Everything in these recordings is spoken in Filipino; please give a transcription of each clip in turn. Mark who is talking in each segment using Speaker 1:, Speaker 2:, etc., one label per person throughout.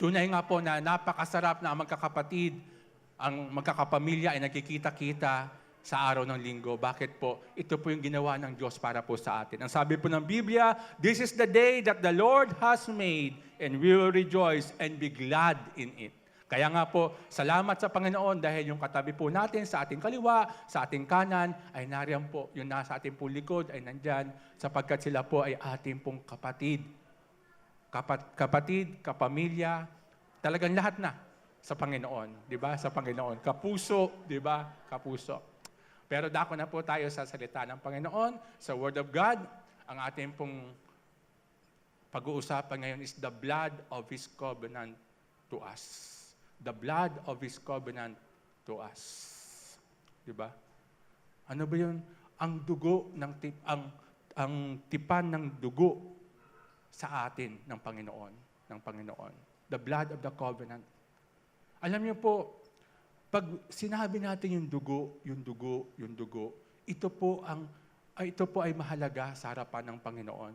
Speaker 1: Tunay nga po na napakasarap na ang magkakapatid, ang magkakapamilya ay nagkikita-kita sa araw ng linggo. Bakit po? Ito po yung ginawa ng Diyos para po sa atin. Ang sabi po ng Biblia, "This is the day that the Lord has made, and we will rejoice and be glad in it." Kaya nga po, salamat sa Panginoon dahil yung katabi po natin sa ating kaliwa, sa ating kanan, ay nariyan po. Yung nasa ating po likod ay nandyan sapagkat sila po ay ating pong kapatid. Kapatid, kapamilya, talagang lahat na sa Panginoon. Di ba? Sa Panginoon. Kapuso, di ba? Kapuso. Pero dako na po tayo sa salita ng Panginoon, sa Word of God. Ang ating pong pag-uusapan ngayon is the blood of His covenant to us. The blood of His covenant to us. Diba? Ano ba yun? Ang dugo ng ang tipan ng dugo sa atin ng Panginoon. The blood of the covenant. Alam niyo po, pag sinabi natin yung dugo, ito po ay mahalaga sa harapan ng Panginoon.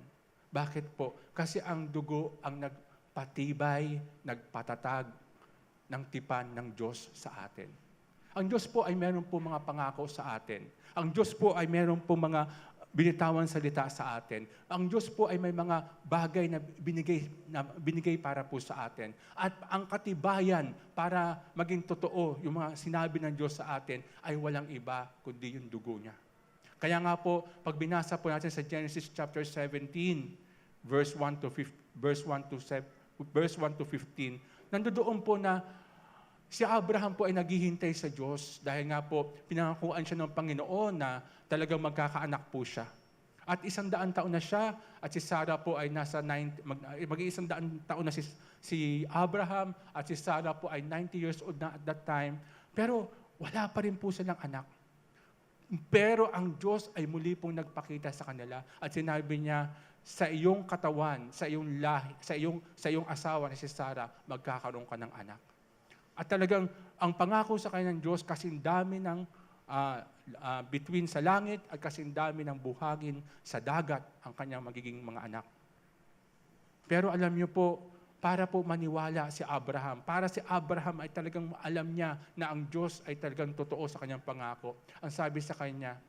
Speaker 1: Bakit po? Kasi ang dugo ang nagpatibay, nagpatatag ng tipan ng Diyos sa atin. Ang Diyos po ay meron po mga pangako sa atin. Ang Diyos po ay meron po mga binitawan salita sa atin. Ang Diyos po ay may mga bagay na binigay para po sa atin. At ang katibayan para maging totoo yung mga sinabi ng Diyos sa atin ay walang iba kundi yung dugo niya. Kaya nga po, pag binasa po natin sa Genesis chapter 17, verse 1 to 15, nandoon po na si Abraham po ay naghihintay sa Diyos dahil nga po pinangakuan siya ng Panginoon na talagang magkakaanak po siya. At 100 taon na siya at si Sarah po ay nasa 100 taon na si Abraham at si Sarah po ay 90 years old na at that time. Pero wala pa rin po silang anak. Pero ang Diyos ay muli pong nagpakita sa kanila at sinabi niya, sa iyong katawan, sa iyong lahi, sa iyong asawa na si Sarah, magkakaroon ka ng anak. At talagang ang pangako sa kanya ng Diyos, kasing dami ng between sa langit at kasing dami ng buhangin sa dagat ang kanyang magiging mga anak. Pero alam niyo po, para po maniwala si Abraham, para si Abraham ay talagang alam niya na ang Diyos ay talagang totoo sa kanyang pangako. Ang sabi sa kanya,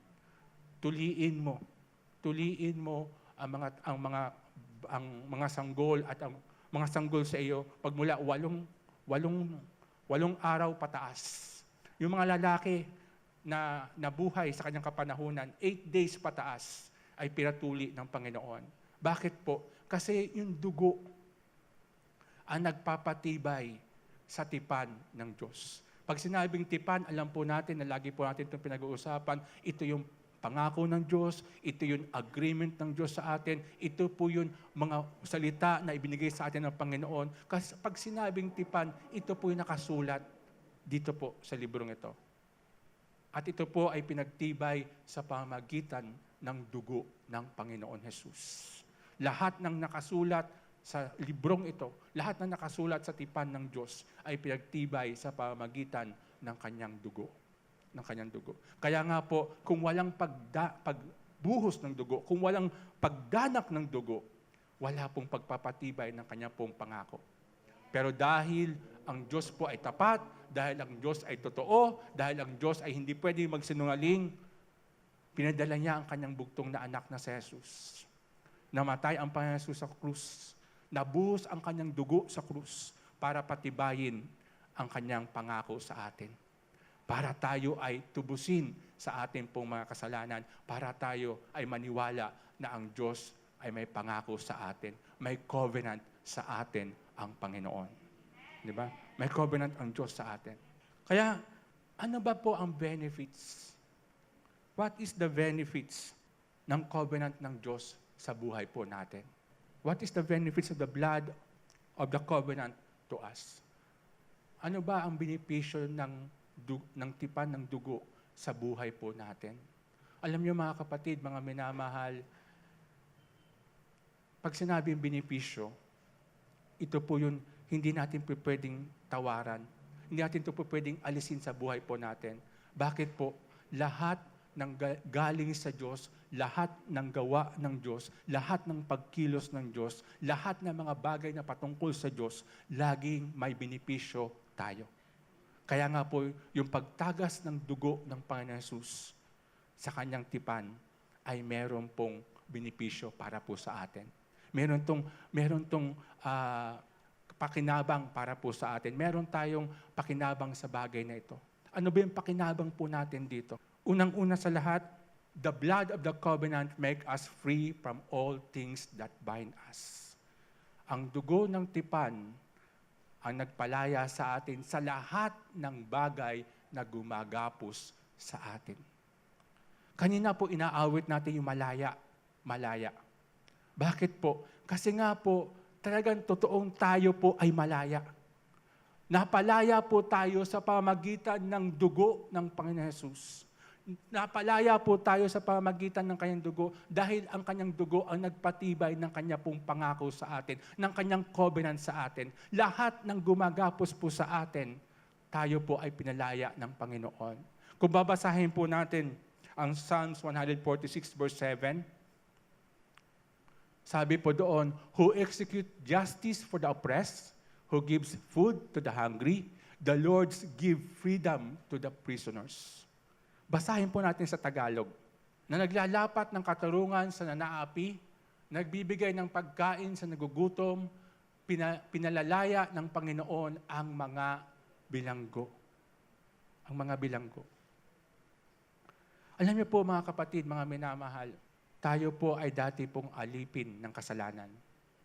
Speaker 1: tuliin mo ang mga sanggol at ang mga sanggol sa iyo pagmula 8 araw pataas. Yung mga lalaki na nabuhay sa kanyang kapanahunan, 8 days pataas ay pinatuli ng Panginoon. Bakit po? Kasi yung dugo ang nagpapatibay sa tipan ng Diyos. Pag sinabing tipan, alam po natin na lagi po natin itong pinag-uusapan, ito yung pangako ng Diyos, ito yung agreement ng Diyos sa atin, ito po yung mga salita na ibinigay sa atin ng Panginoon. Kasi pag sinabing tipan, ito po yung nakasulat dito po sa librong ito. At ito po ay pinagtibay sa pamamagitan ng dugo ng Panginoon Jesus. Lahat ng nakasulat sa librong ito, lahat ng nakasulat sa tipan ng Diyos ay pinagtibay sa pamamagitan ng kanyang dugo. Kaya nga po, kung walang pagbuhos ng dugo, kung walang pagdanak ng dugo, wala pong pagpapatibay ng kanya pong pangako. Pero dahil ang Diyos po ay tapat, dahil ang Diyos ay totoo, dahil ang Diyos ay hindi pwedeng magsinungaling, pinadala niya ang kanyang bugtong na anak na si Jesus. Namatay ang Panginoon Jesus sa krus. Nabuhos ang kanyang dugo sa krus para patibayin ang kanyang pangako sa atin. Para tayo ay tubusin sa ating pong mga kasalanan, para tayo ay maniwala na ang Diyos ay may pangako sa atin. May covenant sa atin ang Panginoon. Di ba? May covenant ang Diyos sa atin. Kaya, ano ba po ang benefits? What is the benefits ng covenant ng Diyos sa buhay po natin? What is the benefits of the blood of the covenant to us? Ano ba ang benepisyo ng tipan ng dugo sa buhay po natin? Alam niyo mga kapatid, mga minamahal, pag sinabing benepisyo, ito po yun, hindi natin pwedeng tawaran. Hindi natin ito pwedeng alisin sa buhay po natin. Bakit po? Lahat galing sa Diyos, lahat ng gawa ng Diyos, lahat ng pagkilos ng Diyos, lahat ng mga bagay na patungkol sa Diyos, laging may benepisyo tayo. Kaya nga po, yung pagtagas ng dugo ng Panginoon Hesus sa kanyang tipan ay meron pong benepisyo para po sa atin. Meron tong pakinabang para po sa atin. Meron tayong pakinabang sa bagay na ito. Ano ba yung pakinabang po natin dito? Unang-una sa lahat, the blood of the covenant make us free from all things that bind us. Ang dugo ng tipan ang nagpalaya sa atin sa lahat ng bagay na gumagapos sa atin. Kanina po inaawit natin yung malaya. Malaya. Bakit po? Kasi nga po, talagang totoong tayo po ay malaya. Napalaya po tayo sa pamamagitan ng dugo ng Panginoon Hesus. Napalaya po tayo sa pamamagitan ng kanyang dugo dahil ang kanyang dugo ang nagpatibay ng kanya pong pangako sa atin, ng kanyang covenant sa atin. Lahat ng gumagapos po sa atin, tayo po ay pinalaya ng Panginoon. Kung babasahin po natin ang Psalms 146 verse 7, sabi po doon, who execute justice for the oppressed, who gives food to the hungry, the Lord give freedom to the prisoners. Basahin po natin sa Tagalog, na naglalapat ng katarungan sa nanaapi, nagbibigay ng pagkain sa nagugutom, pinalalaya ng Panginoon ang mga bilanggo. Ang mga bilanggo. Alam niyo po mga kapatid, mga minamahal, tayo po ay dati pong alipin ng kasalanan.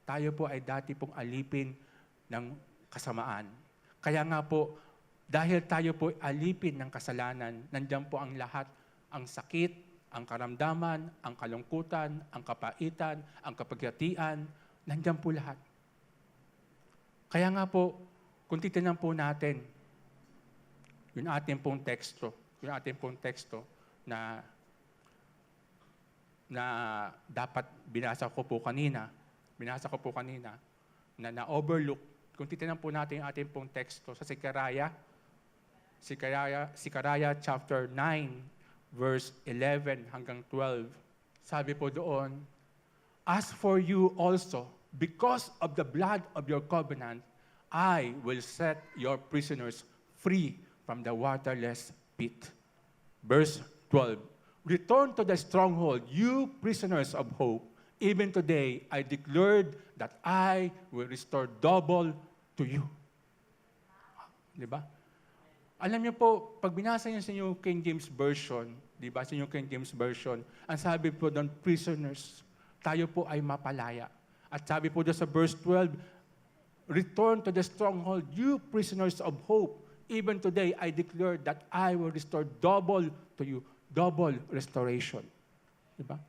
Speaker 1: Tayo po ay dati pong alipin ng kasamaan. Kaya nga po, dahil tayo po alipin ng kasalanan, nandiyan po ang lahat, ang sakit, ang karamdaman, ang kalungkutan, ang kapaitan, ang kapaghatian, nandiyan po lahat. Kaya nga po, kung titignan po natin, yung ating pong teksto na dapat binasa ko po kanina, na na-overlook. Kung titignan po natin yung ating pong teksto sa Sicaraya chapter 9, verse 11 hanggang 12. Sabi po doon, as for you also, because of the blood of your covenant, I will set your prisoners free from the waterless pit. Verse 12, return to the stronghold, you prisoners of hope. Even today, I declared that I will restore double to you. Di ba? Alam niyo po, pag binasa niyo sa inyong King James Version, di ba, sa inyong King James Version, ang sabi po doon, prisoners, tayo po ay mapalaya. At sabi po doon sa verse 12, return to the stronghold, you prisoners of hope. Even today, I declare that I will restore double to you. Double restoration. Di ba?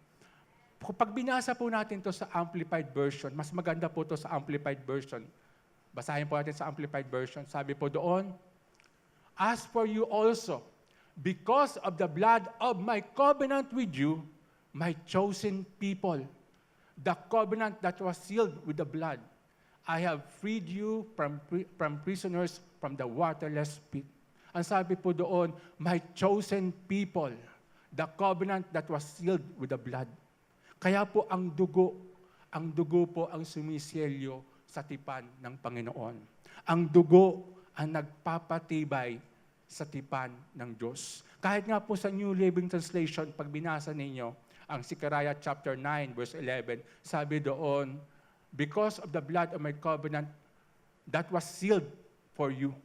Speaker 1: Pag binasa po natin to sa Amplified Version, mas maganda po to sa Amplified Version. Basahin po natin sa Amplified Version. Sabi po doon, as for you also, because of the blood of my covenant with you, my chosen people, the covenant that was sealed with the blood, I have freed you from prisoners from the waterless pit. Ang sabi po doon, my chosen people, the covenant that was sealed with the blood. Kaya po ang dugo po ang sumiselyo sa tipan ng Panginoon. Ang dugo ang nagpapatibay sa tipan ng Diyos. Kahit nga po sa New Living Translation, pag binasa ninyo, ang Sicaraya chapter 9, verse 11, sabi doon, because of the blood of my covenant that was sealed for you.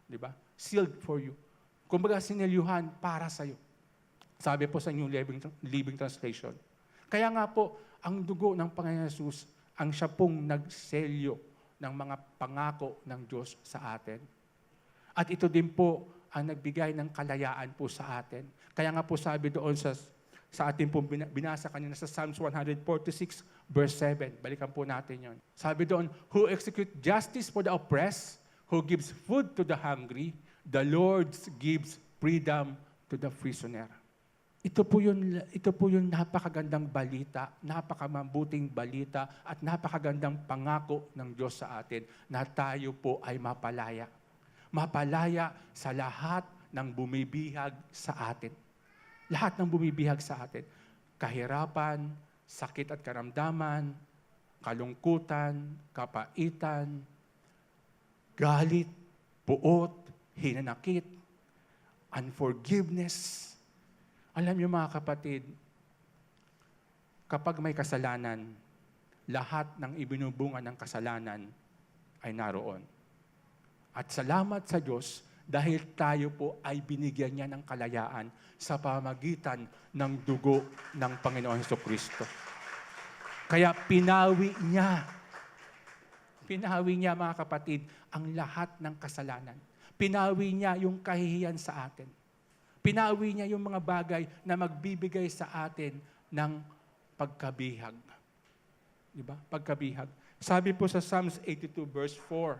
Speaker 1: Di ba? Sealed for you. Kumbaga sinilyuhan para sa iyo. Sabi po sa New Living Translation. Kaya nga po, ang dugo ng Panginoon Hesus, ang siya pong nagselyo ng mga pangako ng Diyos sa atin. At ito din po ang nagbigay ng kalayaan po sa atin. Kaya nga po sabi doon sa ating pong binasa kanina sa Psalms 146, verse 7. Balikan po natin yon. Sabi doon, who execute justice for the oppressed, who gives food to the hungry, the Lord gives freedom to the prisoner. Ito po yung napakagandang balita, napakamabuting balita, at napakagandang pangako ng Diyos sa atin na tayo po ay mapalaya. Mapalaya sa lahat ng bumibihag sa atin. Lahat ng bumibihag sa atin. Kahirapan, sakit at karamdaman, kalungkutan, kapaitan, galit, puot, hinanakit, unforgiveness. Alam niyo mga kapatid, kapag may kasalanan, lahat ng ibinubunga ng kasalanan ay naroon. At salamat sa Diyos dahil tayo po ay binigyan niya ng kalayaan sa pamagitan ng dugo ng Panginoon Jesucristo. Kaya pinawi niya mga kapatid, ang lahat ng kasalanan. Pinawi niya yung kahihiyan sa atin. Pinawi niya yung mga bagay na magbibigay sa atin ng pagkabihag. Diba? Pagkabihag. Sabi po sa Psalms 82 verse 4,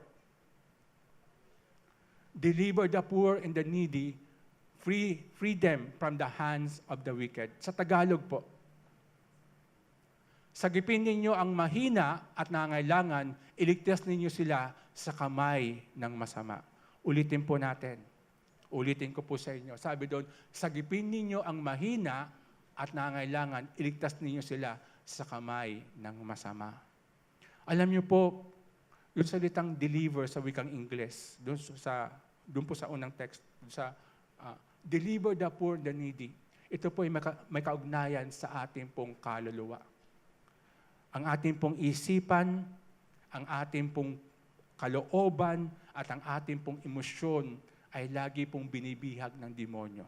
Speaker 1: deliver the poor and the needy, free them from the hands of the wicked. Sa Tagalog po, sagipin ninyo ang mahina at nangailangan, iligtas ninyo sila sa kamay ng masama. Ulitin po natin. Ulitin ko po sa inyo. Sabi doon, sagipin ninyo ang mahina at nangailangan, iligtas ninyo sila sa kamay ng masama. Alam niyo po, yung salitang deliver sa wikang Ingles, doon po sa unang text, deliver the poor, the needy. Ito po ay may kaugnayan sa ating pong kaluluwa. Ang ating pong isipan, ang ating pong kalooban, at ang ating pong emosyon ay lagi pong binibihag ng demonyo.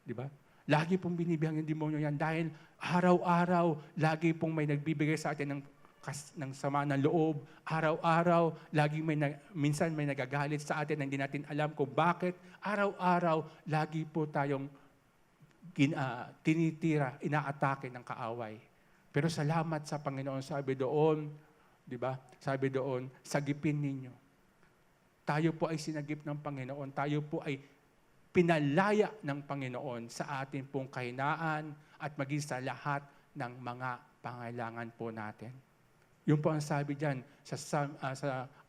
Speaker 1: Di ba? Lagi pong binibihag ng demonyo yan dahil araw-araw, lagi pong may nagbibigay sa atin ng sama ng loob. Araw-araw, minsan may nagagalit sa atin na hindi natin alam kung bakit. Araw-araw, lagi po tayong tinitira, inaatake ng kaaway. Pero salamat sa Panginoon, sabi doon, di ba? Sabi doon, sagipin ninyo. Tayo po ay sinagip ng Panginoon. Tayo po ay pinalaya ng Panginoon sa ating pong kahinaan at maging sa lahat ng mga pangailangan po natin. Yun po ang sabi dyan sa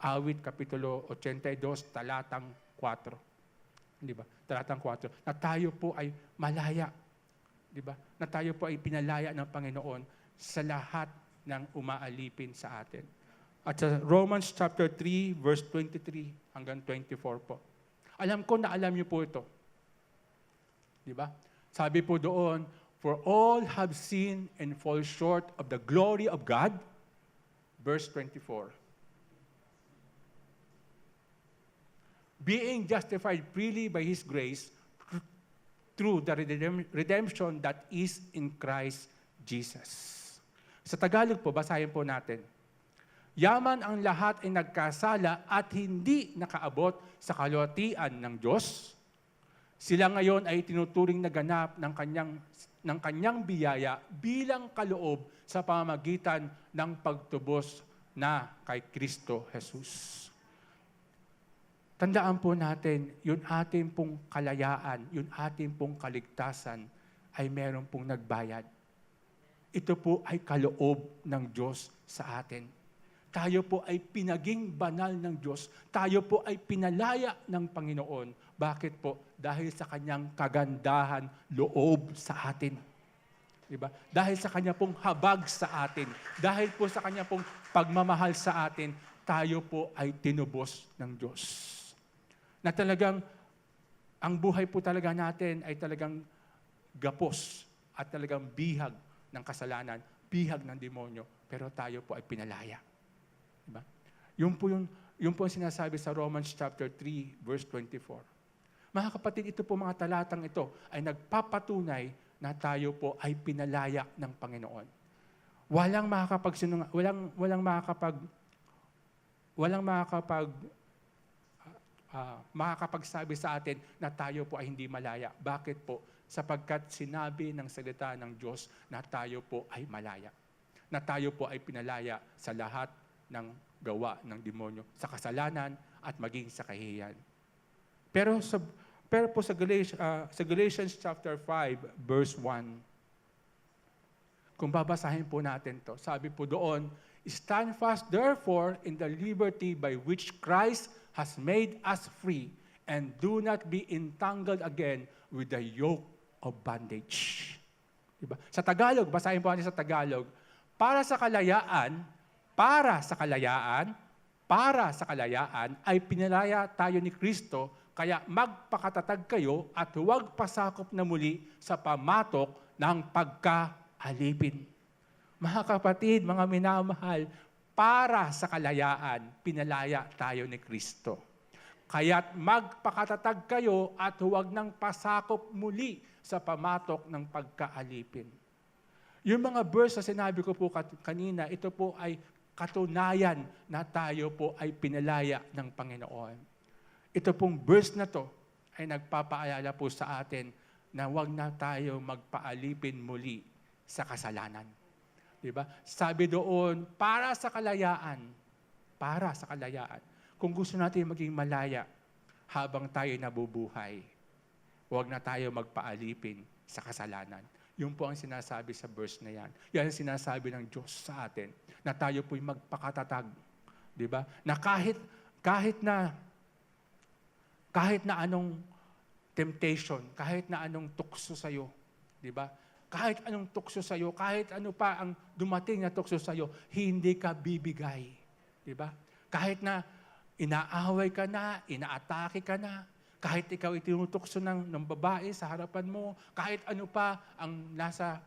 Speaker 1: Awit, Kapitulo 82, talatang 4. Di ba? Talatang 4. Na tayo po ay malaya. Di ba? Na tayo po ay pinalaya ng Panginoon sa lahat ng umaalipin sa atin. At sa Romans chapter 3, verse 23 hanggang 24 po. Alam ko na alam niyo po ito. Di ba? Sabi po doon, for all have sinned and fall short of the glory of God. Verse 24. Being justified freely by His grace through the redemption that is in Christ Jesus. Sa Tagalog po, basahin po natin. Yaman ang lahat ay nagkasala at hindi nakaabot sa kaluwalhatian ng Diyos. Sila ngayon ay tinuturing na ganap ng kanyang biyaya bilang kaloob sa pamamagitan ng pagtubos na kay Kristo Jesus. Tandaan po natin, yung ating pong kalayaan, yung ating pong kaligtasan ay meron pong nagbayad. Ito po ay kaloob ng Diyos sa atin. Tayo po ay pinaging banal ng Diyos. Tayo po ay pinalaya ng Panginoon. Bakit po? Dahil sa kanyang kagandahan loob sa atin. Diba? Dahil sa kanya pong habag sa atin. Dahil po sa kanya pong pagmamahal sa atin, tayo po ay tinubos ng Diyos. Na talagang, ang buhay po talaga natin ay talagang gapos at talagang bihag ng kasalanan, bihag ng demonyo, pero tayo po ay pinalaya. Diba? Yun po ang sinasabi sa Romans chapter 3, verse 24. Mga kapatid, ito po mga talatang ito ay nagpapatunay na tayo po ay pinalaya ng Panginoon. Walang makakapagsabi sa atin na tayo po ay hindi malaya. Bakit po? Sapagkat sinabi ng salita ng Diyos na tayo po ay malaya. Na tayo po ay pinalaya sa lahat ng gawa ng demonyo, sa kasalanan at maging sa kahihiyan. Pero po sa Galatians chapter 5, verse 1, kung babasahin po natin to, sabi po doon, stand fast therefore in the liberty by which Christ has made us free, and do not be entangled again with the yoke of bondage. Diba? Sa Tagalog, basahin po natin sa Tagalog, para sa kalayaan, ay pinalaya tayo ni Kristo, kaya magpakatatag kayo at huwag pasakop na muli sa pamatok ng pagkaalipin. Mga kapatid, mga minamahal, para sa kalayaan, pinalaya tayo ni Kristo. Kaya't magpakatatag kayo at huwag nang pasakop muli sa pamatok ng pagkaalipin. Yung mga verse na sinabi ko po kanina, ito po ay katunayan na tayo po ay pinalaya ng Panginoon. Ito pong verse na to ay nagpapaalala po sa atin na huwag na tayo magpaalipin muli sa kasalanan. Diba? Sabi doon, para sa kalayaan. Kung gusto natin maging malaya habang tayo nabubuhay, huwag na tayo magpaalipin sa kasalanan. Yun po ang sinasabi sa verse na yan. Yan ang sinasabi ng Diyos sa atin, na tayo po'y magpakatatag. Diba? Na kahit na anong temptation, kahit na anong tukso sa'yo, diba? Kahit anong tukso sa'yo, kahit ano pa ang dumating na tukso sa'yo, hindi ka bibigay. Diba? Kahit na inaaway ka na, inaatake ka na, kahit ikaw itinutukso ng babae sa harapan mo, kahit ano pa ang nasa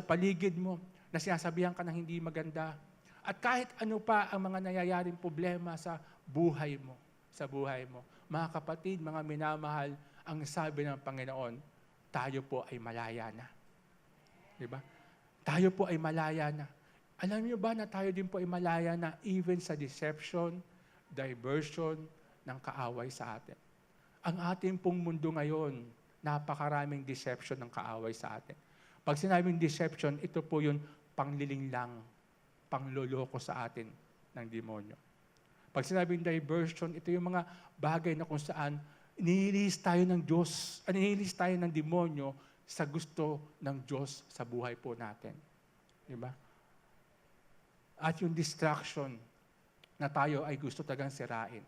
Speaker 1: paligid mo, na sinasabihan ka ng hindi maganda, at kahit ano pa ang mga nangyayaring problema sa buhay mo, mga kapatid, mga minamahal, ang sabi ng Panginoon, tayo po ay malaya na. Diba? Tayo po ay malaya na. Alam niyo ba na tayo din po ay malaya na even sa deception, diversion ng kaaway sa atin? Ang ating pong mundo ngayon, napakaraming deception ng kaaway sa atin. Pag sinabing deception, ito po yung panglilinglang, pangloloko sa atin ng demonyo. Pag sinabing diversion, ito yung mga bagay na kung saan inihilis tayo ng Diyos, inihilis tayo ng demonyo sa gusto ng Diyos sa buhay po natin. Diba? At yung distraction na tayo ay gusto talagang sirain.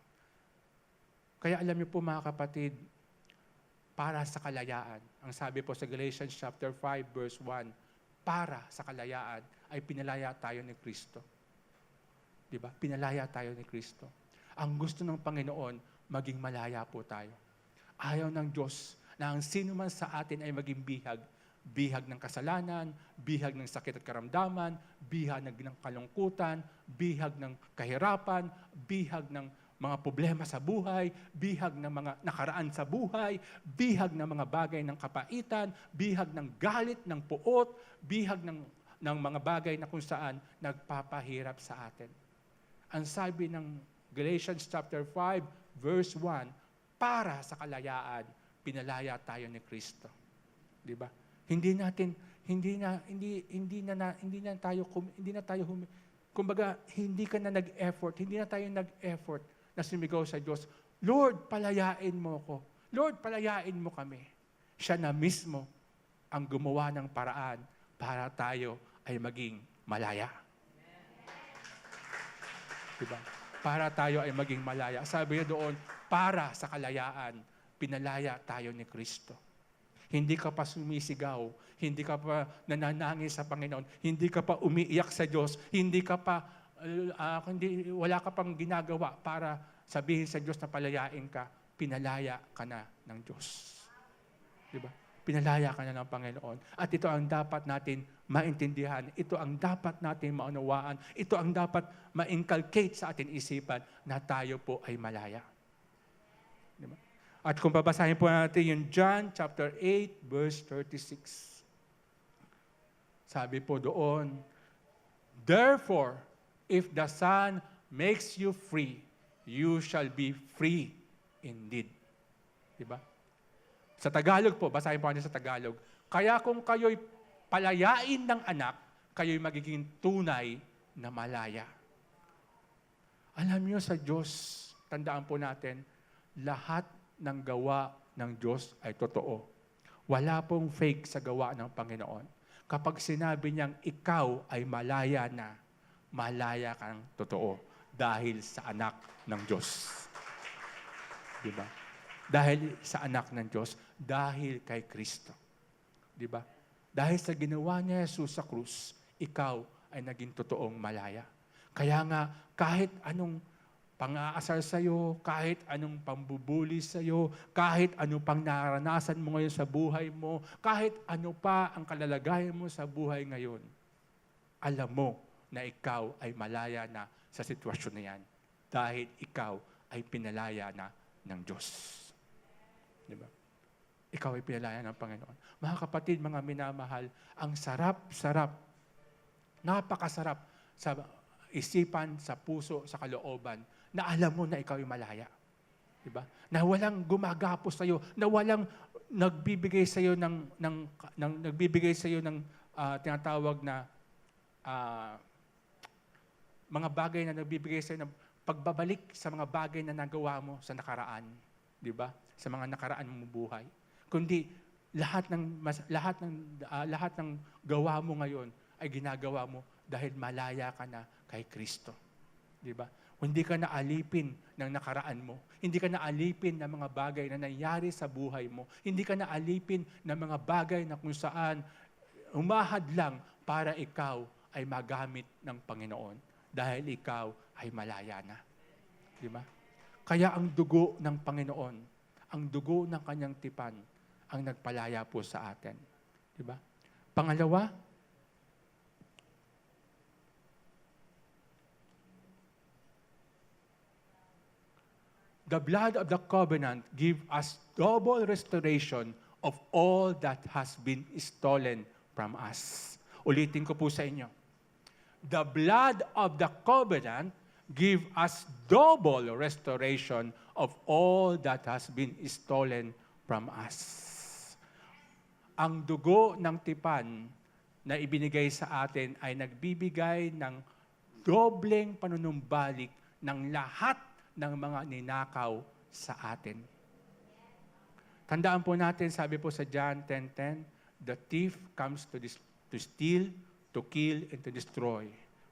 Speaker 1: Kaya alam niyo po mga kapatid, para sa kalayaan, ang sabi po sa Galatians chapter 5 verse 1, para sa kalayaan ay pinalaya tayo ni Kristo. Diba? Pinalaya tayo ni Kristo. Ang gusto ng Panginoon, maging malaya po tayo. Ayaw ng Diyos na ang sino man sa atin ay maging bihag. Bihag ng kasalanan, bihag ng sakit at karamdaman, bihag ng kalungkutan, bihag ng kahirapan, bihag ng mga problema sa buhay, bihag ng mga nakaraan sa buhay, bihag ng mga bagay ng kapaitan, bihag ng galit, ng puot, bihag ng mga bagay na kung saan nagpapahirap sa atin. Ang sabi ng Galatians chapter 5 verse 1, para sa kalayaan, pinalaya tayo ni Kristo. 'Di ba? Hindi na tayo kumbaga hindi ka na nag-effort, hindi na tayo nag-effort na sumigaw sa Diyos, Lord, palayain mo ko. Lord, palayain mo kami. Siya na mismo ang gumawa ng paraan para tayo ay maging malaya. Diba? Para tayo ay maging malaya. Sabi niya doon, para sa kalayaan, pinalaya tayo ni Kristo. Hindi ka pa sumisigaw, hindi ka pa nananangis sa Panginoon, hindi ka pa umiiyak sa Diyos, wala ka pang ginagawa para sabihin sa Diyos na palayain ka, pinalaya ka na ng Diyos. Diba? Pinalaya ka na ng Panginoon. At ito ang dapat natin maintindihan, ito ang dapat natin maunawaan, ito ang dapat ma-inculcate sa ating isipan na tayo po ay malaya. Diba? At kung babasahin po natin yung John chapter 8 verse 36. Sabi po doon, therefore, if the Son makes you free, you shall be free indeed. Diba? Sa Tagalog po, basahin po natin sa Tagalog. Kaya kung kayo'y palayain ng anak, kayo'y magiging tunay na malaya. Alam niyo sa Diyos, tandaan po natin, lahat ng gawa ng Diyos ay totoo. Wala pong fake sa gawa ng Panginoon. Kapag sinabi niyang ikaw ay malaya na, malaya kang totoo dahil sa anak ng Diyos. Diba? Dahil sa anak ng Diyos, dahil kay Kristo. Di ba? Dahil sa ginawa niya Jesus sa krus, ikaw ay naging totoong malaya. Kaya nga, kahit anong pang-aasar sa'yo, kahit anong pambubuli sa'yo, kahit ano pang naranasan mo ngayon sa buhay mo, kahit ano pa ang kalalagayan mo sa buhay ngayon, alam mo na ikaw ay malaya na sa sitwasyon na yan. Dahil ikaw ay pinalaya na ng Diyos. Di ba? Ikaw ay pinalaya ng Panginoon. Mga kapatid, mga minamahal, ang sarap-sarap, napakasarap sa isipan, sa puso, sa kalooban, na alam mo na ikaw ay malaya. Diba? Na walang gumagapos sa iyo, na walang nagbibigay sa iyo ng tinatawag na mga bagay na nagbibigay sa iyo ng pagbabalik sa mga bagay na nagawa mo sa nakaraan, 'di ba? Sa mga nakaraan mong buhay. Kundi lahat ng gawa mo ngayon ay ginagawa mo dahil malaya ka na kay Kristo. 'Di ba? Hindi ka naalipin ng nakaraan mo. Hindi ka naalipin ng mga bagay na nangyari sa buhay mo. Hindi ka naalipin ng mga bagay na kung saan umahad lang para ikaw ay magamit ng Panginoon. Dahil ikaw ay malaya na. Di ba? Kaya ang dugo ng Panginoon, ang dugo ng kanyang tipan, ang nagpalaya po sa atin. Di ba? Pangalawa, the blood of the covenant give us double restoration of all that has been stolen from us. Ulitin ko po sa inyo. The blood of the covenant give us double restoration of all that has been stolen from us. Ang dugo ng tipan na ibinigay sa atin ay nagbibigay ng dobleng panunumbalik ng lahat ng mga ninakaw sa atin. Tandaan po natin, sabi po sa John 10:10, the thief comes to steal, to kill, and to destroy.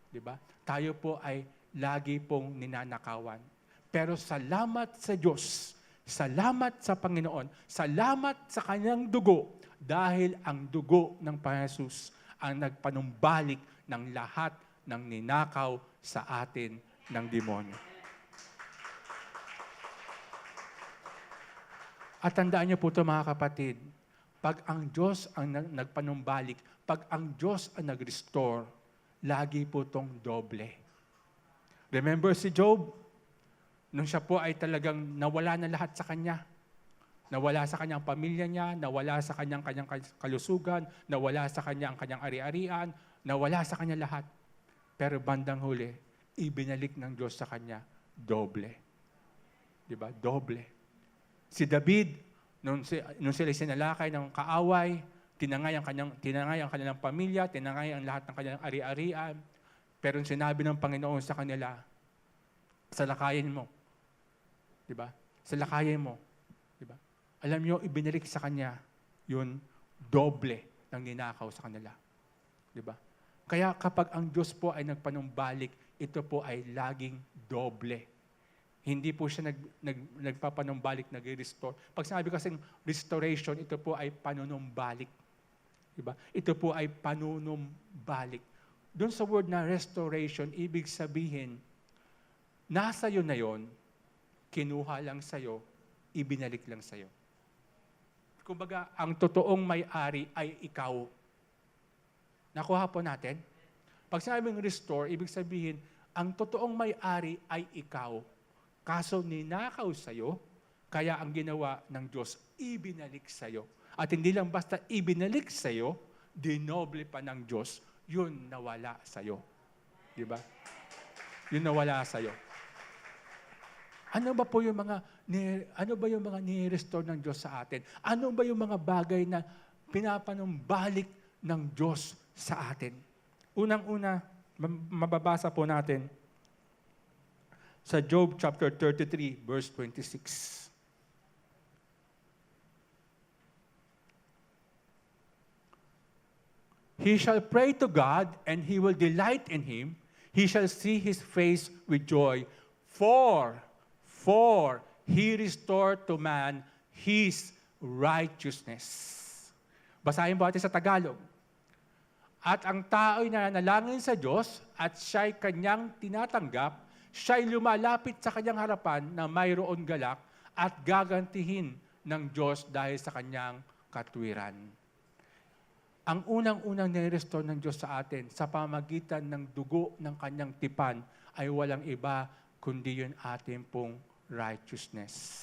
Speaker 1: Diba? Tayo po ay lagi pong ninanakawan. Pero salamat sa Diyos, salamat sa Panginoon, salamat sa kanyang dugo, dahil ang dugo ng Panginoon Jesus ang nagpanumbalik ng lahat ng ninakaw sa atin ng demonyo. At tandaan niyo po ito mga kapatid, pag ang Diyos ang nagpanumbalik, pag ang Diyos ang nag-restore, lagi po itong doble. Remember si Job? Nung siya po ay talagang nawala na lahat sa kanya. Nawala sa kanyang pamilya niya, nawala sa kanyang kalusugan, nawala sa kanyang ari-arian, nawala sa kanya lahat. Pero bandang huli, ibinalik ng Diyos sa kanya doble. Diba? Doble. Si David, nung sila sinalakay ng kaaway, tinangay ang kanilang pamilya, tinangay ang lahat ng kanilang ari-arian, pero sinabi ng Panginoon sa kanila, salakayin mo. Diba? Salakayin mo. Diba? Alam niyo, ibinalik sa kanya yun doble ng ninakaw sa kanila. Diba? Kaya kapag ang Diyos po ay nagpanumbalik, ito po ay laging doble. Hindi po siya nagpapanumbalik, nag-restore. Pag sinabi kasing restoration, ito po ay panunumbalik. Diba? Ito po ay panunumbalik. Doon sa word na restoration, ibig sabihin, nasa iyo na yon, kinuha lang sa'yo, ibinalik lang sa'yo. Kumbaga, ang totoong may-ari ay ikaw. Nakuha po natin? Pag sinabing restore, ibig sabihin, ang totoong may-ari ay ikaw. Kaso ninakaw sa'yo, kaya ang ginawa ng Diyos, ibinalik sa'yo. At hindi lang basta ibinalik sa'yo, dinoble pa ng Diyos, yun nawala sa'yo. Diba? Yun nawala sa'yo. Ano ba yung mga ni-restore ng Diyos sa atin? Ano ba yung mga bagay na pinapanumbalik ng Diyos sa atin? Unang-una, mababasa po natin sa Job chapter 33, verse 26. He shall pray to God, and He will delight in him. He shall see His face with joy, for He restored to man his righteousness. Basahin po natin sa Tagalog. At ang tao'y nanalangin sa Diyos at siya'y kanyang tinatanggap, siya'y lumalapit sa kanyang harapan na mayroon galak at gagantihin ng Diyos dahil sa kanyang katwiran. Ang unang-unang nire-restore ng Diyos sa atin sa pamagitan ng dugo ng kanyang tipan ay walang iba kundi yun ating pong righteousness.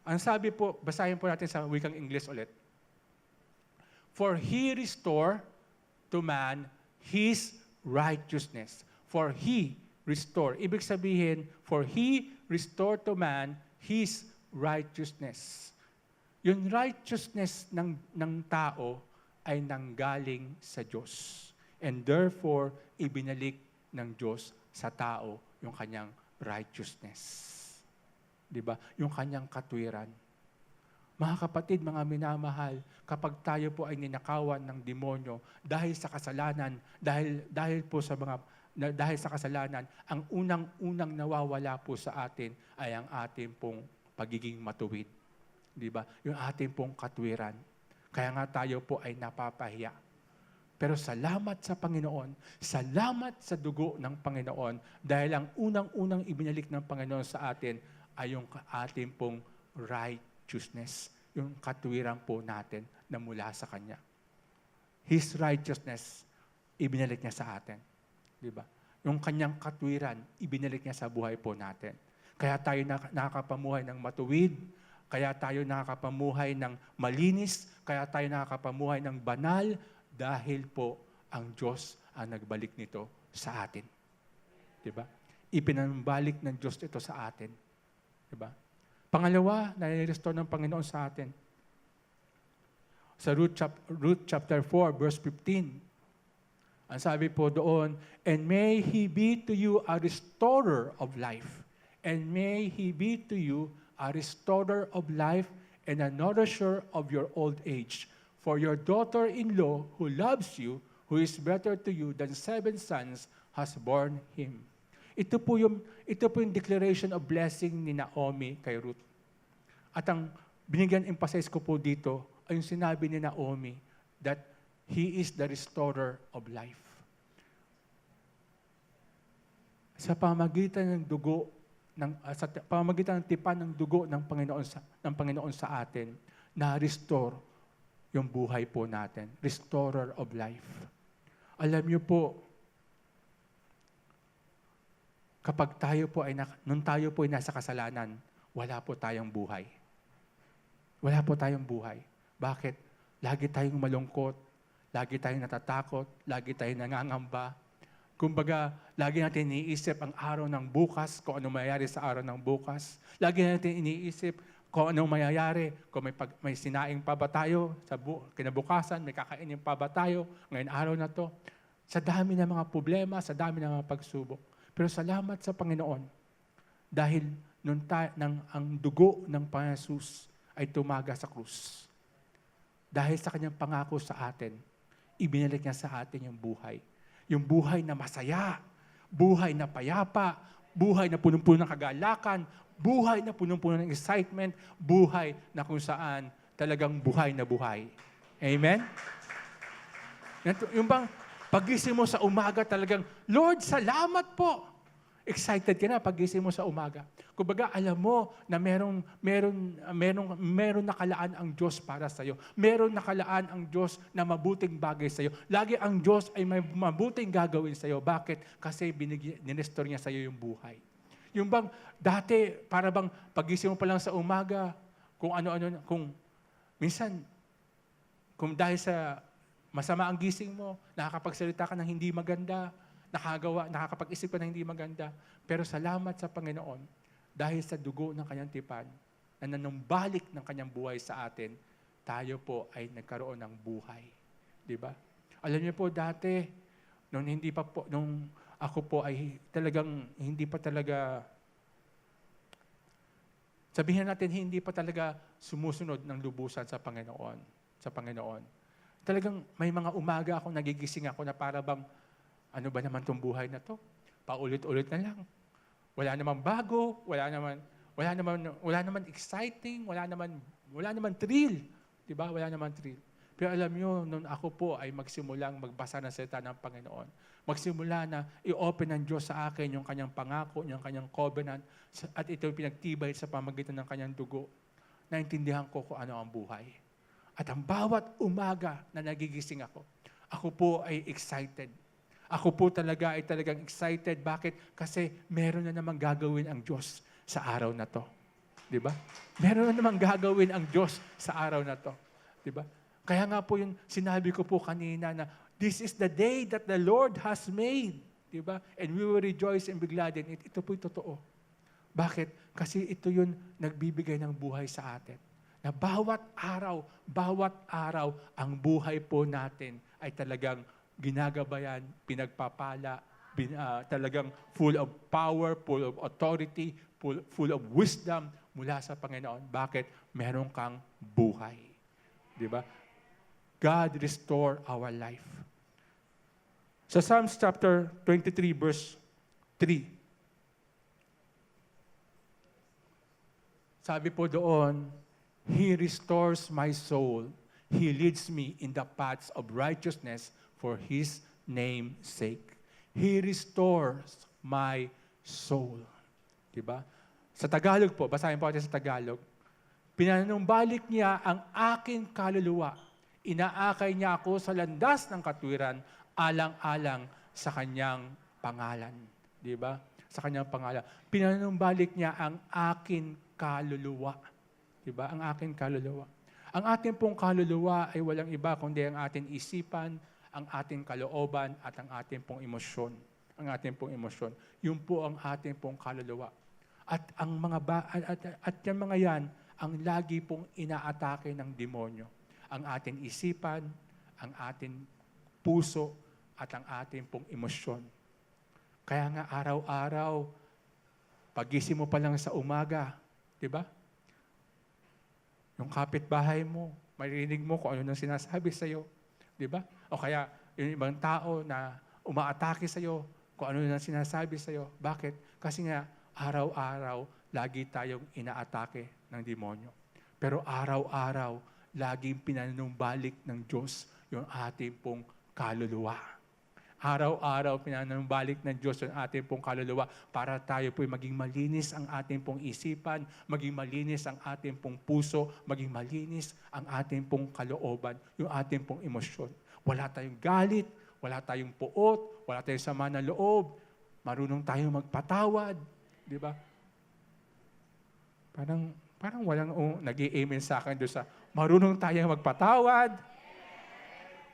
Speaker 1: Ang sabi po, basahin po natin sa wikang English ulit. For He restore to man His righteousness. For He restore. Ibig sabihin, for He restore to man His righteousness. Yung righteousness ng tao ay nanggaling sa Diyos. And therefore, ibinalik ng Diyos sa tao yung kanyang righteousness. Diba? Yung kanyang katwiran. Mga kapatid, mga minamahal, kapag tayo po ay ninakawan ng demonyo dahil sa kasalanan, dahil sa kasalanan, ang unang-unang nawawala po sa atin ay ang ating pong pagiging matuwid. Diba? Yung ating pong katwiran. Kaya nga tayo po ay napapahiya. Pero salamat sa Panginoon, salamat sa dugo ng Panginoon, dahil ang unang-unang ibinalik ng Panginoon sa atin ay yung ating pong righteousness, yung katwiran po natin na mula sa Kanya. His righteousness, ibinalik niya sa atin. Diba? Yung Kanyang katwiran, ibinalik niya sa buhay po natin. Kaya tayo nakakapamuhay ng matuwid, kaya tayo nakakapamuhay ng malinis, kaya tayo nakakapamuhay ng banal, dahil po ang Diyos ang nagbalik nito sa atin. Diba? Ipinambalik ng Diyos ito sa atin. Diba? Pangalawa, nai-restore ng Panginoon sa atin. Sa Ruth chapter 4, verse 15, ang sabi po doon, and may He be to you a restorer of life. And may He be to you a restorer of life and a nourisher of your old age. For your daughter-in-law who loves you, who is better to you than 7 sons, has borne him. Ito po yung declaration of blessing ni Naomi kay Ruth. At ang binigyan emphasize ko po dito ay yung sinabi ni Naomi that He is the restorer of life. Sa pamagitan ng dugo, sa pamagitan ng tipan ng dugo ng Panginoon sa atin, na-restore yung buhay po natin. Restorer of life. Alam niyo po, kapag nung tayo po ay nasa kasalanan, wala po tayong buhay. Wala po tayong buhay. Bakit? Lagi tayong malungkot, lagi tayong natatakot, lagi tayong nangangamba. Kumbaga, lagi natin iniisip ang araw ng bukas, kung ano mayayari sa araw ng bukas. Lagi natin iniisip kung anong mayayari, kung may sinaing pa ba tayo sa kinabukasan, may kakainin pa ba tayo ngayon araw na to. Sa dami ng mga problema, sa dami ng mga pagsubok. Pero salamat sa Panginoon dahil ang dugo ng Panginoon Jesus ay tumaga sa krus. Dahil sa kanyang pangako sa atin, ibinalik niya sa atin yung buhay. Yung buhay na masaya, buhay na payapa, buhay na punong-puno ng kagalakan, buhay na punong-puno ng excitement, buhay na kung saan talagang buhay na buhay. Amen? Yung bang pagising mo sa umaga talagang, Lord, salamat po. Excited ka na pagising mo sa umaga. Kumbaga, alam mo na meron nakalaan ang Diyos para sa iyo. Meron nakalaan ang Diyos na mabuting bagay sa iyo. Lagi ang Diyos ay may mabuting gagawin sa iyo. Bakit? Kasi ninestor niya sa iyo yung buhay. Yung bang dati, para bang pagising mo pa lang sa umaga, kung minsan, kung dahil sa masama ang gising mo, nakakapagsalita ka ng hindi maganda, nakakapag-isip ka ng hindi maganda. Pero salamat sa Panginoon, dahil sa dugo ng kanyang tipan, na nanumbalik ng kanyang buhay sa atin, tayo po ay nagkaroon ng buhay. Diba? Alam niyo po, dati, nung ako po ay talagang, hindi pa talaga, sabihin natin, hindi pa talaga sumusunod ng lubusan sa Panginoon. Talagang may mga umaga ako, nagigising ako na para bang, ano ba naman itong buhay na to? Paulit-ulit na lang. Wala namang bago, wala naman exciting, wala naman thrill. Diba? Wala naman thrill. Pero alam nyo, nung ako po ay magsimulang magbasa ng salita ng Panginoon, magsimula na i-open ng Diyos sa akin yung kanyang pangako, yung kanyang covenant, at ito pinagtibay sa pamagitan ng kanyang dugo, naintindihan ko kung ano ang buhay. At ang bawat umaga na nagigising ako po ay excited. Ako po talaga ay talagang excited. Bakit? Kasi meron na namang gagawin ang Diyos sa araw na to. Di ba? Meron na namang gagawin ang Diyos sa araw na to. Di ba? Kaya nga po yung sinabi ko po kanina na this is the day that the Lord has made. Di ba? And we will rejoice and be glad in it. Ito po'y totoo. Bakit? Kasi ito yung nagbibigay ng buhay sa atin. Na bawat araw, ang buhay po natin ay talagang ginagabayan, pinagpapala, talagang full of power, full of authority, full of wisdom mula sa Panginoon. Bakit? Meron kang buhay. Di ba? God restore our life. Sa Psalms chapter 23 verse 3, sabi po doon, He restores my soul. He leads me in the paths of righteousness for His name's sake. He restores my soul. Diba? Sa Tagalog po, basahin po natin sa Tagalog. Pinanumbalik niya ang aking kaluluwa. Inaakay niya ako sa landas ng katwiran, alang-alang sa kanyang pangalan. Diba? Sa kanyang pangalan. Pinanumbalik niya ang aking kaluluwa. Diba? Ang aking kaluluwa. Ang ating pong kaluluwa ay walang iba kundi ang ating isipan, ang ating kalooban, at ang ating pong emosyon. Ang ating pong emosyon. Yun po ang ating pong kaluluwa. At ang yung mga yan, ang lagi pong inaatake ng demonyo. Ang ating isipan, ang ating puso, at ang ating pong emosyon. Kaya nga araw-araw, pagising mo pa lang sa umaga, di ba? Yung kapitbahay mo, marinig mo kung ano nang sinasabi sa'yo. Di ba? O kaya, yung ibang tao na umaatake sa'yo, kung ano nang sinasabi sa'yo. Bakit? Kasi nga, araw-araw, lagi tayong inaatake ng demonyo. Pero araw-araw, laging pinanumbalik ng Diyos yung ating pong kaluluwa. Araw-araw, pinanumbalik ng Diyos yung ating pong kaluluwa para tayo po'y maging malinis ang ating pong isipan, maging malinis ang ating pong puso, maging malinis ang ating pong kalooban, yung ating pong emosyon. Wala tayong galit, wala tayong puot, wala tayong sama na loob, marunong tayong magpatawad. Di ba? Parang walang nag-i-amen sa akin doon sa marunong tayong magpatawad.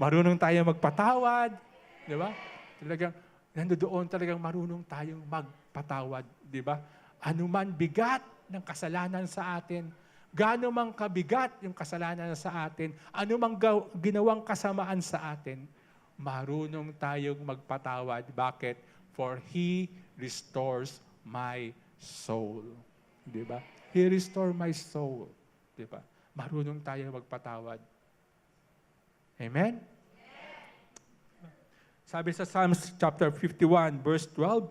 Speaker 1: Marunong tayong magpatawad. Di ba? Talagang, nandoon talagang marunong tayong magpatawad. Di ba? Anuman bigat ng kasalanan sa atin, gaano mang kabigat yung kasalanan sa atin, anumang ginawang kasamaan sa atin, marunong tayong magpatawad. Bakit? For He restores my soul. Di ba? He restores my soul. Di ba? Marunong tayong magpatawad. Amen? Sabi sa Psalms chapter 51, verse 12,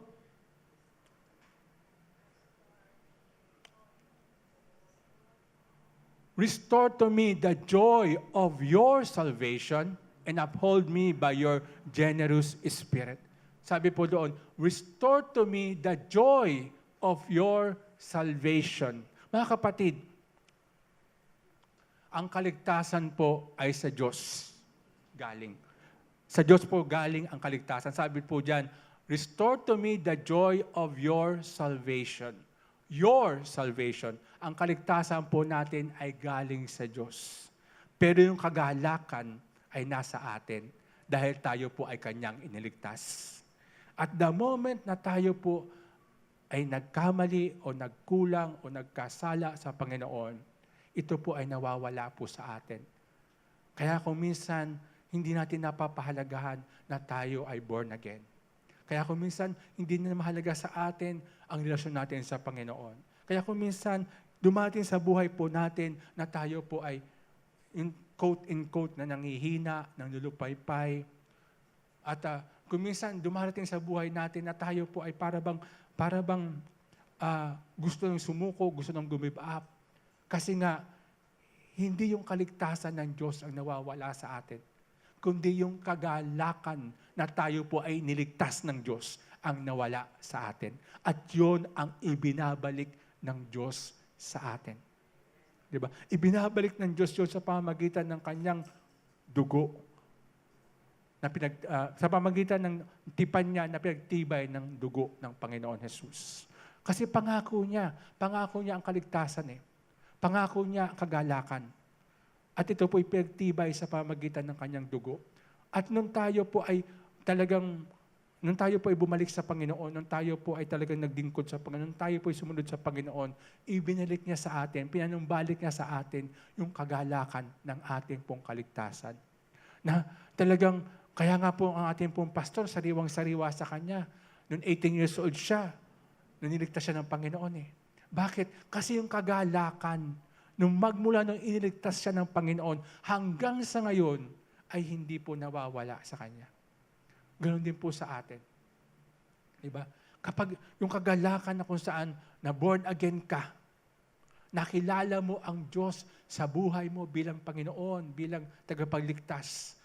Speaker 1: Restore to me the joy of your salvation and uphold me by your generous spirit. Sabi po doon, restore to me the joy of your salvation. Mga kapatid, ang kaligtasan po ay sa Diyos galing. Sa Diyos po galing ang kaligtasan. Sabi po dyan, restore to me the joy of your salvation. Your salvation. Ang kaligtasan po natin ay galing sa Diyos. Pero yung kagalakan ay nasa atin dahil tayo po ay Kanyang iniligtas. At the moment na tayo po ay nagkamali o nagkulang o nagkasala sa Panginoon, ito po ay nawawala po sa atin. Kaya kung minsan, hindi natin napapahalagahan na tayo ay born again. Kaya kung minsan, hindi na mahalaga sa atin ang relasyon natin sa Panginoon. Kaya kung minsan, dumating sa buhay po natin na tayo po ay in quote na nangihina, nanglulupaypay. At kung minsan, dumarating sa buhay natin na tayo po ay para bang gusto nang sumuko, gusto nang give up. Kasi nga, hindi yung kaligtasan ng Diyos ang nawawala sa atin, kundi yung kagalakan na tayo po ay niligtas ng Diyos ang nawala sa atin. At yun ang ibinabalik ng Diyos sa atin. Diba? Ibinabalik ng Diyos yun sa pamamagitan ng kanyang dugo, sa pamamagitan ng tipan niya na pinagtibay ng dugo ng Panginoon Jesus. Kasi pangako niya ang kaligtasan eh. Pangako niya ang kagalakan. At ito po ay pinagtibay sa pamamagitan ng kanyang dugo. At nung tayo po ay bumalik sa Panginoon, nung tayo po ay talagang nagdingkod sa Panginoon, nung tayo po ay sumunod sa Panginoon, ibinalik niya sa atin, pinanumbalik niya sa atin yung kagalakan ng ating pong kaligtasan. Na talagang, kaya nga po ang ating pong pastor, sariwang-sariwa sa kanya. Noong 18 years old siya, nung niligtas siya ng Panginoon eh. Bakit? Kasi yung kagalakan, nung magmula nung iniligtas siya ng Panginoon, hanggang sa ngayon, ay hindi po nawawala sa kanya. Ganon din po sa atin. Diba? Kapag yung kagalakan na kung saan na born again ka, nakilala mo ang Diyos sa buhay mo bilang Panginoon, bilang tagapagligtas,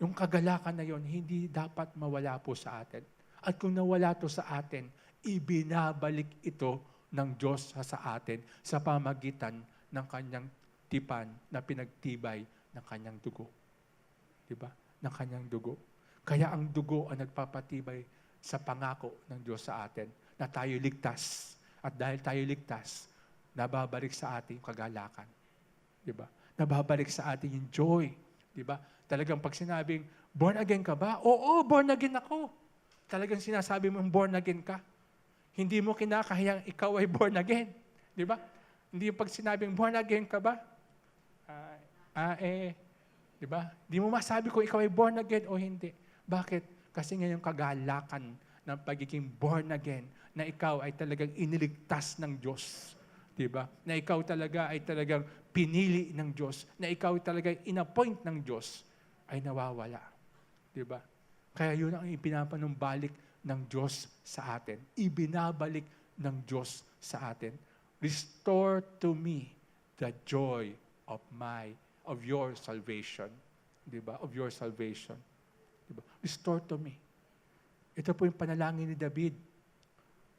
Speaker 1: yung kagalakan na yon hindi dapat mawala po sa atin. At kung nawala to sa atin, ibinabalik ito ng Diyos sa atin sa pamagitan ng kanyang tipan na pinagtibay ng kanyang dugo. Diba? Ng kanyang dugo. Kaya ang dugo ang nagpapatibay sa pangako ng Diyos sa atin na tayo ligtas. At dahil tayo ligtas, nababalik sa atin yung kagalakan. Diba? Nababalik sa atin yung joy. Diba? Talagang pag sinabing, born again ka ba? Oo, born again ako. Talagang sinasabi mo, born again ka. Hindi mo kinakahiyang ikaw ay born again. Diba? Hindi yung pag sinabing, born again ka ba? Diba? Hindi mo masabi kung ikaw ay born again o hindi. Bakit? Kasi ngayon kagalakan ng pagiging born again, na ikaw ay talagang iniligtas ng Diyos. Diba? Na ikaw talaga ay talagang pinili ng Diyos. Na ikaw talaga inappoint ng Diyos ay nawawala. Diba? Kaya yun ang ipinapanumbalik ng Diyos sa atin. Ibinabalik ng Diyos sa atin. Restore to me the joy of your salvation. Diba? Of your salvation. Diba? Restore to me. Ito po yung panalangin ni David.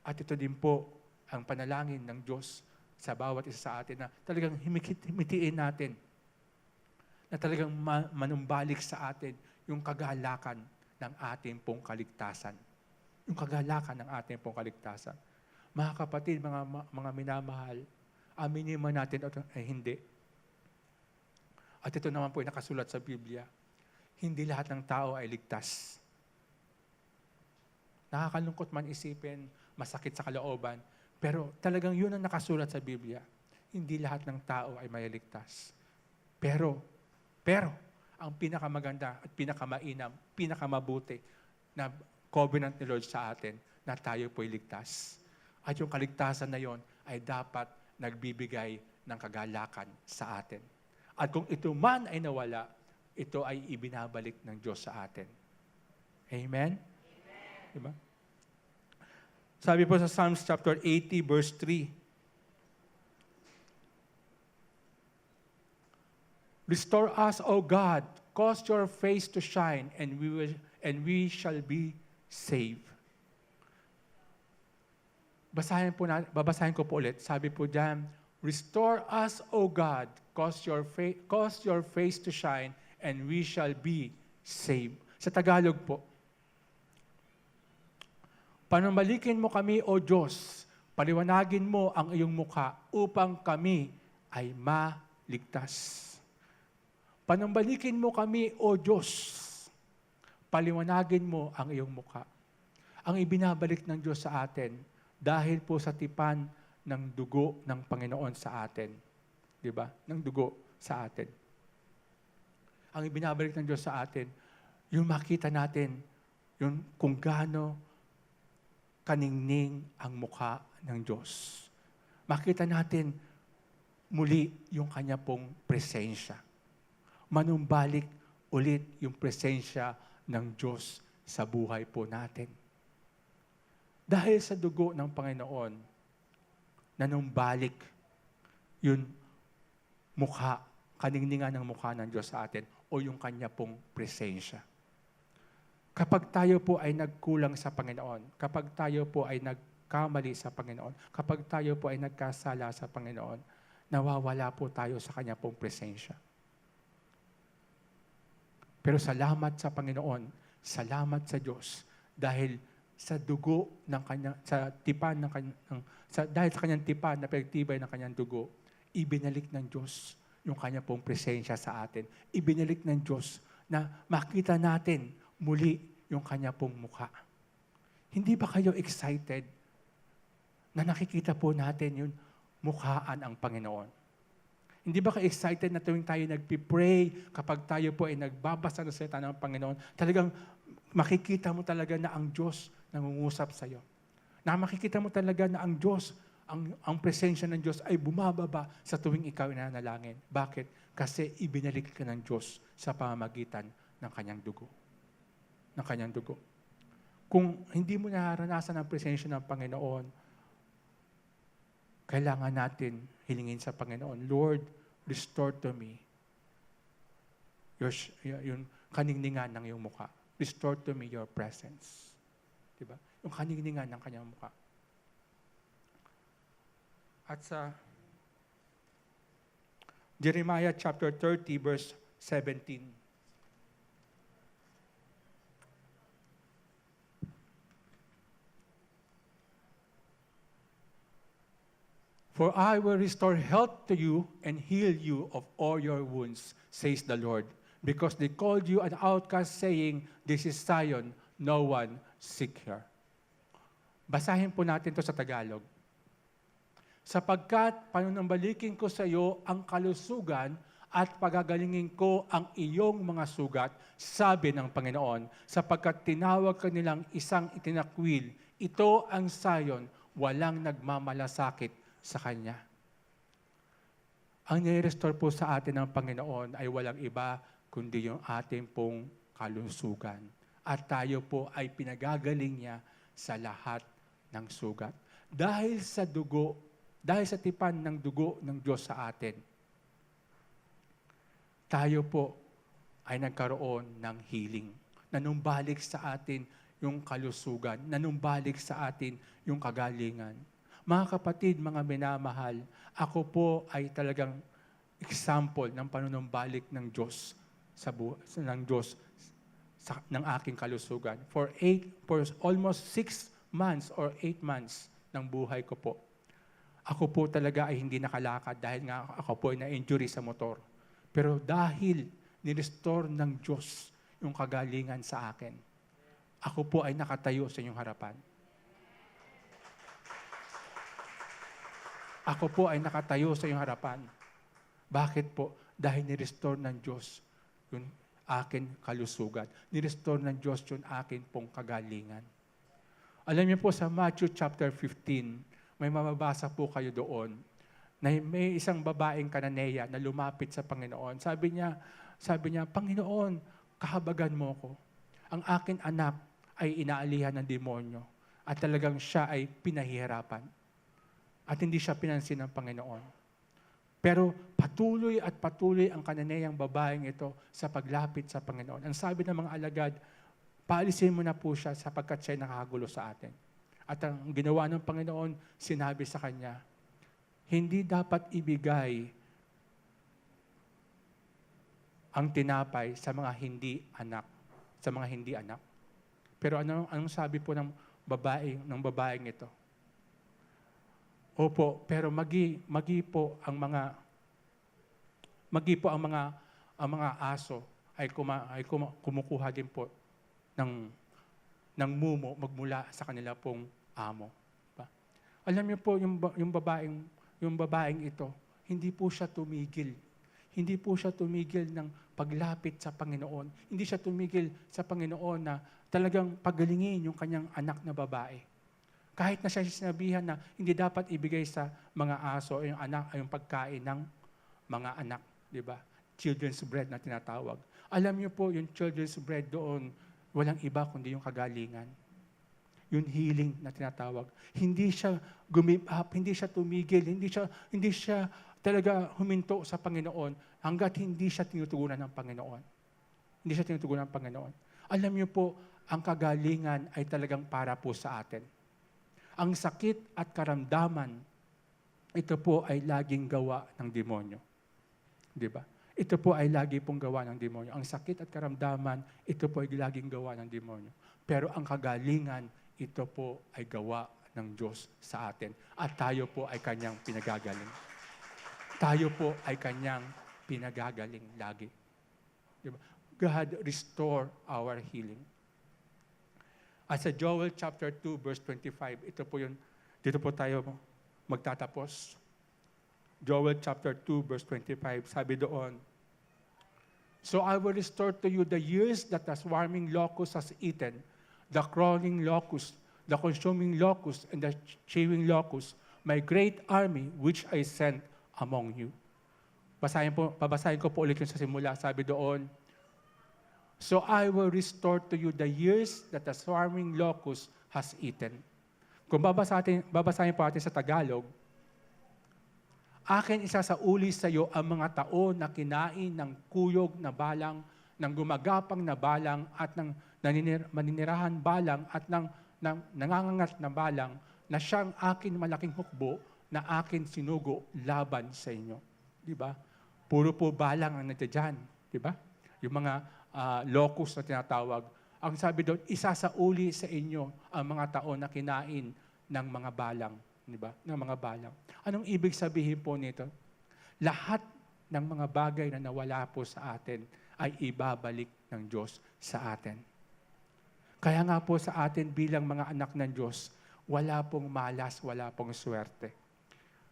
Speaker 1: At ito din po ang panalangin ng Diyos sa bawat isa sa atin na talagang himitiin natin. Na talagang manumbalik sa atin yung kagalakan ng ating pong kaligtasan. Yung kagalakan ng ating pong kaligtasan. Mga kapatid, mga minamahal, aminin man natin ay hindi. At ito naman po ay nakasulat sa Biblia. Hindi lahat ng tao ay ligtas. Nakakalungkot man isipin, masakit sa kalooban, pero talagang yun ang nakasulat sa Biblia. Hindi lahat ng tao ay maliligtas. Pero, ang pinakamaganda at pinakamainam, pinakamabuti na covenant ni Lord sa atin na tayo po'y ligtas. At yung kaligtasan na yon ay dapat nagbibigay ng kagalakan sa atin. At kung ito man ay nawala, ito ay ibinabalik ng Diyos sa atin. Amen? Diba? Sabi po sa Psalms chapter 80, verse 3, restore us, O God, cause your face to shine, and we shall be saved. Babasahin ko po ulit. Sabi po diyan, restore us, O God, cause your face to shine, and we shall be saved. Sa Tagalog po, panambalikin mo kami, O Diyos, paliwanagin mo ang iyong mukha upang kami ay maligtas. Panambalikin mo kami, O Diyos, paliwanagin mo ang iyong mukha. Ang ibinabalik ng Diyos sa atin dahil po sa tipan ng dugo ng Panginoon sa atin. Diba? Ng dugo sa atin. Ang ibinabalik ng Diyos sa atin, yung makita natin, yung kung gaano kaningning ang mukha ng Diyos. Makita natin muli yung kanya pong presensya. Manumbalik ulit yung presensya ng Diyos sa buhay po natin. Dahil sa dugo ng Panginoon, nanumbalik yung mukha kaningningan ng mukha ng Diyos sa atin o yung kanya pong presensya. Kapag tayo po ay nagkulang sa Panginoon, kapag tayo po ay nagkamali sa Panginoon, kapag tayo po ay nagkasala sa Panginoon, nawawala po tayo sa kanya pong presensya. Pero salamat sa Panginoon, salamat sa Diyos, dahil sa dugo ng kanya, sa tipan ng kanyang, dahil sa kanyang tipan na pinagtibay ng kanyang dugo, ibinalik ng Diyos yung kanya pong presensya sa atin. Ibinalik ng Diyos na makita natin muli yung kanya pong mukha. Hindi ba kayo excited na nakikita po natin yung mukhaan ang Panginoon? Hindi ba kayo excited na tuwing tayo nagpipray, kapag tayo po ay nagbabasa ng salita ng Panginoon, talagang makikita mo talaga na ang Diyos nangungusap sa iyo. Na makikita mo talaga na ang Diyos, ang presensya ng Diyos ay bumababa sa tuwing ikaw ay nanalangin. Bakit? Kasi ibinalik ka ng Diyos sa pamamagitan ng kanyang dugo. Ng kanyang dugo. Kung hindi mo naranasan ang presensya ng Panginoon, kailangan natin hilingin sa Panginoon, Lord, restore to me yung kaningningan ng iyong mukha. Restore to me your presence. Diba? Yung kaningningan ng kanyang mukha. At sa Jeremiah chapter 30 verse 17. For I will restore health to you and heal you of all your wounds, says the Lord. Because they called you an outcast, saying, this is Zion, no one seek her. Basahin po natin to sa Tagalog. Sapagkat panunambalikin ko sa iyo ang kalusugan at pagagalingin ko ang iyong mga sugat, sabi ng Panginoon, sapagkat tinawag ka nilang isang itinakwil, ito ang Zion, walang nagmamalasakit sa Kanya. Ang nire-restore po sa atin ng Panginoon ay walang iba kundi yung ating pong kalusugan. At tayo po ay pinagagaling niya sa lahat ng sugat. Dahil sa dugo, dahil sa tipan ng dugo ng Diyos sa atin, tayo po ay nagkaroon ng healing. Nanumbalik sa atin yung kalusugan. Nanumbalik sa atin yung kagalingan. Mga kapatid, mga minamahal, ako po ay talagang example ng panunumbalik ng Diyos ng aking kalusugan. For almost 6 months or 8 months ng buhay ko po, ako po talaga ay hindi nakalakad dahil nga ako po ay na-injury sa motor. Pero dahil nirestore ng Diyos yung kagalingan sa akin, ako po ay nakatayo sa inyong harapan. Ako po ay nakatayo sa iyong harapan. Bakit po? Dahil nirestore ng Diyos yung akin kalusugan. Nirestore ng Diyos yung akin pong kagalingan. Alam niyo po sa Matthew chapter 15, may mababasa po kayo doon na may isang babaeng Kananeya na lumapit sa Panginoon. Sabi niya, Panginoon, kahabagan mo ko. Ang akin anak ay inaalihan ng demonyo at talagang siya ay pinahihirapan. At hindi siya pinansin ng Panginoon. Pero patuloy at patuloy ang Kananeyang babaeng ito sa paglapit sa Panginoon. Ang sabi ng mga alagad, paalisin mo na po siya sapagkat siya nakakagulo sa atin. At ang ginawa ng Panginoon, sinabi sa kanya, hindi dapat ibigay ang tinapay sa mga hindi anak. Sa mga hindi anak. Pero anong sabi po ng babaeng ito? Opo, pero magi po ang mga aso ay kumukuha din po ng mumo magmula sa kanila pong amo. Diba? Alam niyo po yung babaeng ito, hindi po siya tumigil. Hindi po siya tumigil ng paglapit sa Panginoon. Hindi siya tumigil sa Panginoon na talagang pagalingin yung kanyang anak na babae. Kahit na siya sinabihan na hindi dapat ibigay sa mga aso o yung anak ay yung pagkain ng mga anak, di ba? Children's bread na tinatawag. Alam niyo po, yung children's bread doon, walang iba kundi yung kagalingan. Yung healing na tinatawag. Hindi siya gumip up, hindi siya tumigil, hindi siya talaga huminto sa Panginoon hanggat hindi siya tinutugunan ng Panginoon. Hindi siya tinutugunan ng Panginoon. Alam niyo po, ang kagalingan ay talagang para po sa atin. Ang sakit at karamdaman, ito po ay laging gawa ng demonyo. Di ba? Ito po ay lagi pong gawa ng demonyo. Ang sakit at karamdaman, ito po ay laging gawa ng demonyo. Pero ang kagalingan, ito po ay gawa ng Diyos sa atin. At tayo po ay kanyang pinagagaling. Tayo po ay kanyang pinagagaling lagi. Diba? God restore our healing. At sa Joel chapter 2 verse 25, dito po tayo magtatapos. Joel chapter 2 verse 25, sabi doon, "So I will restore to you the years that the swarming locust has eaten, the crawling locust, the consuming locust, and the chewing locust, my great army which I sent among you." Babasahin ko po ulit yung sa simula. Sabi doon, "So I will restore to you the years that the swarming locust has eaten." Kung babasahin po natin sa Tagalog, "Akin isasauli sa iyo ang mga taon na kinain ng kuyog na balang, ng gumagapang na balang, at ng maninirahan balang, at ng nangangangat na balang, na siyang akin malaking hukbo na akin sinugo laban sa inyo." Di ba? Puro po balang ang nandiyan. Di ba? Yung mga locust na tinatawag. Ang sabi doon, isasauli sa inyo ang mga taon na kinain ng mga balang. Di ba? Ng mga balang. Anong ibig sabihin po nito? Lahat ng mga bagay na nawala po sa atin ay ibabalik ng Diyos sa atin. Kaya nga po sa atin bilang mga anak ng Diyos, wala pong malas, wala pong swerte.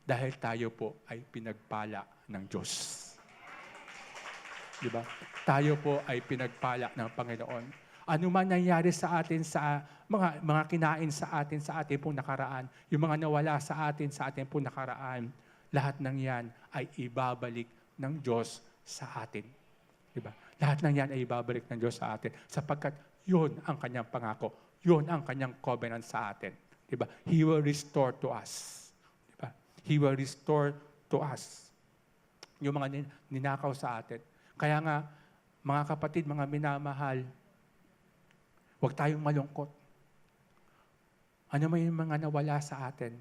Speaker 1: Dahil tayo po ay pinagpala ng Diyos. Di ba? Tayo po ay pinagpala ng Panginoon. Ano man nangyari sa atin sa mga kinain sa atin pong nakaraan, yung mga nawala sa atin pong nakaraan, lahat ng yan ay ibabalik ng Diyos sa atin. Diba? Lahat ng yan ay ibabalik ng Diyos sa atin sapagkat yun ang kanyang pangako. Yun ang kanyang covenant sa atin. Diba? He will restore to us. Diba? He will restore to us. Yung mga ninakaw sa atin. Kaya nga, mga kapatid, mga minamahal, huwag tayong malungkot. Ano man yung mga nawala sa atin,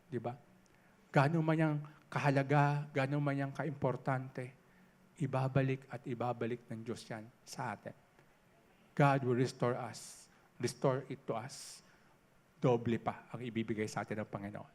Speaker 1: di ba? Gaano man yung kahalaga, gaano man yung kaimportante, ibabalik at ibabalik ng Diyos yan sa atin. God will restore us. Restore it to us. Doble pa ang ibibigay sa atin ng Panginoon.